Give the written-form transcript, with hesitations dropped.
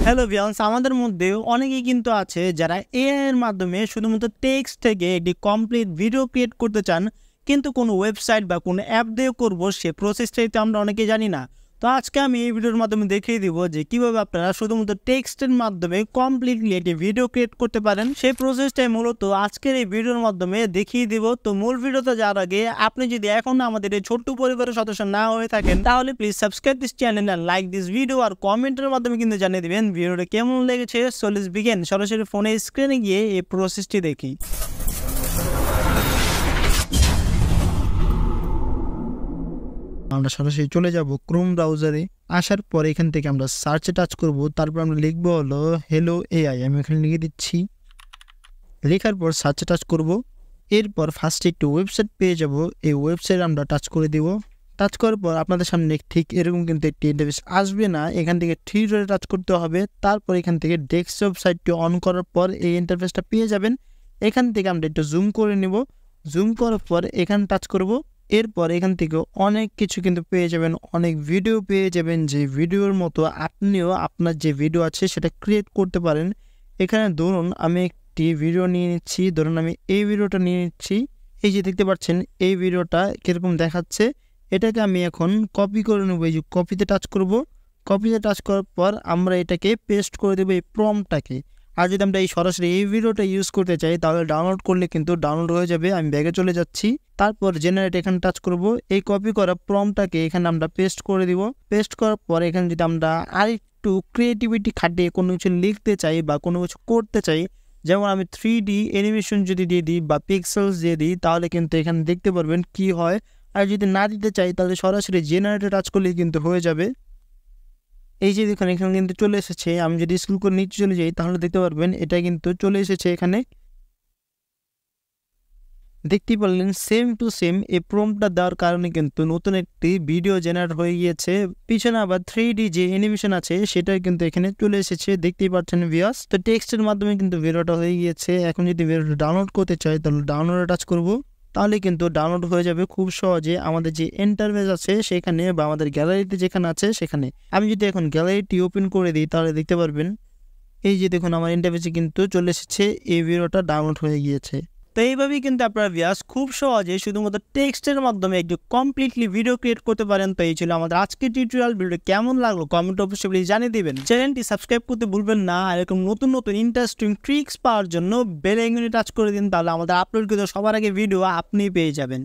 Hello viewers, আমাদের মধ্যে অনেকেই কিন্তু আছে যারা এআই এর মাধ্যমে শুধুমাত্র টেক্সট থেকে একটি কমপ্লিট ভিডিও ক্রিয়েট করতে চান, কিন্তু কোনো ওয়েবসাইট বা কোনো অ্যাপ দিয়ে করব সে প্রসেসটাই তো আমরা অনেকেই জানি না। তো আজকে আমি এই ভিডিওর মাধ্যমে দেখিয়ে দিব যে কিভাবে আপনারা শুধুমাত্র টেক্সটের মাধ্যমে কমপ্লিটলি একটি ভিডিও ক্রিয়েট করতে পারেন। সেই প্রসেসটাই মূলত আজকের এই ভিডিওর মাধ্যমে দেখিয়ে দিব। তো মূল ভিডিওতে যাওয়ার আগে আপনি যদি এখনো আমাদের এই ছোট্ট পরিবারের সদস্য না হয়ে থাকেন তাহলে প্লিজ সাবস্ক্রাইব দিস চ্যানেল আর লাইক দিস ভিডিও, আর কমেন্টের মাধ্যমে কিন্তু জানিয়ে দিবেন ভিডিওটা কেমন লেগেছে। So let's begin. সরাসরি ফোনের স্ক্রিনে গিয়ে এই প্রসেসটি দেখি। আমরা সরাসরি চলে যাব ক্রোম ব্রাউজারে। আসার পর এখান থেকে আমরা সার্চে টাচ করব, তারপর আমরা লিখবো হলো হ্যালো এআই। আমি এখানে লিখে দিচ্ছি। লেখার পর সার্চে টাচ করব। এরপর ফার্স্টে একটু ওয়েবসাইট পেয়ে যাব। এই ওয়েবসাইট আমরা টাচ করে দিব। টাচ করার পর আপনাদের সামনে ঠিক এরকম কিন্তু একটি ইন্টারফেস আসবে না। এখান থেকে থ্রি ডটে টাচ করতে হবে। তারপর এখান থেকে ডেস্কটপ সাইটটি অন করার পর এই ইন্টারফেসটা পেয়ে যাবেন। এখান থেকে আমরা একটু জুম করে নিব। জুম করার পর এখানে টাচ করব। এরপর এখান থেকে অনেক কিছু কিন্তু পেয়ে যাবেন, অনেক ভিডিও পেয়ে যাবেন, যে ভিডিওর মতো আপনিও আপনার যে ভিডিও আছে সেটা ক্রিয়েট করতে পারেন। এখানে ধরুন আমি একটি ভিডিও নিয়ে নিচ্ছি, ধরুন আমি এই ভিডিওটা নিয়ে নিচ্ছি। এই যে দেখতে পাচ্ছেন এই ভিডিওটা কীরকম দেখাচ্ছে, এটাকে আমি এখন কপি করে নেব। এই যে কপিতে টাচ করব। কপিতে টাচ করার পর আমরা এটাকে পেস্ট করে দেবো এই প্রম্পটটাকে। আর যদি আমরা এই সরাসরি এই ভিডিওটা ইউজ করতে চাই তাহলে ডাউনলোড করলে কিন্তু ডাউনলোড হয়ে যাবে। আমি ব্যাগে চলে যাচ্ছি। তারপর জেনারেট এখানে টাচ করব। এই কপি করা প্রম্পটটাকে এখানে আমরা পেস্ট করে দিব। পেস্ট করার পর এখানে যদি আমরা আরেকটু ক্রিয়েটিভিটি খাটিয়ে কোনো কিছু লিখতে চাই বা কোনো কিছু করতে চাই, যেমন আমি 3D অ্যানিমেশন যদি দিয়ে দিই বা পিক্সেলস দিয়ে দিই তাহলে কিন্তু এখানে দেখতে পারবেন কি হয়। আর যদি না দিতে চাই তাহলে সরাসরি জেনারেটে টাচ করলে কিন্তু হয়ে যাবে। এই যে দেখুন এখানে কিন্তু চলে এসেছে। আমি যদি স্ক্রল করে নিচে চলে যাই তাহলে দেখতে পারবেন এটা কিন্তু চলে এসেছে। এখানে দেখতে পারলেন সেম টু সেম এই প্রম্পটটা দেওয়ার কারণে কিন্তু নতুন একটি ভিডিও জেনারেট হয়ে গিয়েছে। পিছনে আবার 3D যে অ্যানিমেশন আছে সেটা কিন্তু এখানে চলে এসেছে, দেখতেই পাচ্ছেন ভিউয়ার্স। তো টেক্সটের মাধ্যমে কিন্তু ভিডিওটা হয়ে গিয়েছে। এখন যদি ভিডিওটা ডাউনলোড করতে চাই তাহলে ডাউনলোডে টাচ করব। তাহলে কিন্তু ডাউনলোড হয়ে যাবে খুব সহজে। আমাদের যে ইন্টারফেস আছে সেখানে বা আমাদের গ্যালারিতে যেখানে আছে সেখানে। আমি যদি এখন গ্যালারিটি ওপেন করে দিই তাহলে দেখতে পারবেন এই যে দেখুন আমার ইন্টারফেসে কিন্তু চলে এসেছে, এই ভিডিওটা ডাউনলোড হয়ে গিয়েছে। তো এইভাবেই কিন্তু আপনারা ভিউয়ার্স খুব সহজে শুধুমাত্র টেক্সটের মাধ্যমে একটু কমপ্লিটলি ভিডিও ক্রিয়েট করতে পারেন। তো এই ছিল আমাদের আজকের টিউটোরিয়াল। ভিডিও কেমন লাগলো কমেন্ট অবশ্যই প্লিজ জানিয়ে দিবেন। চ্যানেলটি সাবস্ক্রাইব করতে ভুলবেন না। আর এরকম নতুন নতুন ইন্টারেস্টিং ট্রিক্স পাওয়ার জন্য বেল আইকনে টাচ করে দিন, তাহলে আমাদের আপলোড করে সবার আগে ভিডিও আপনি পেয়ে যাবেন।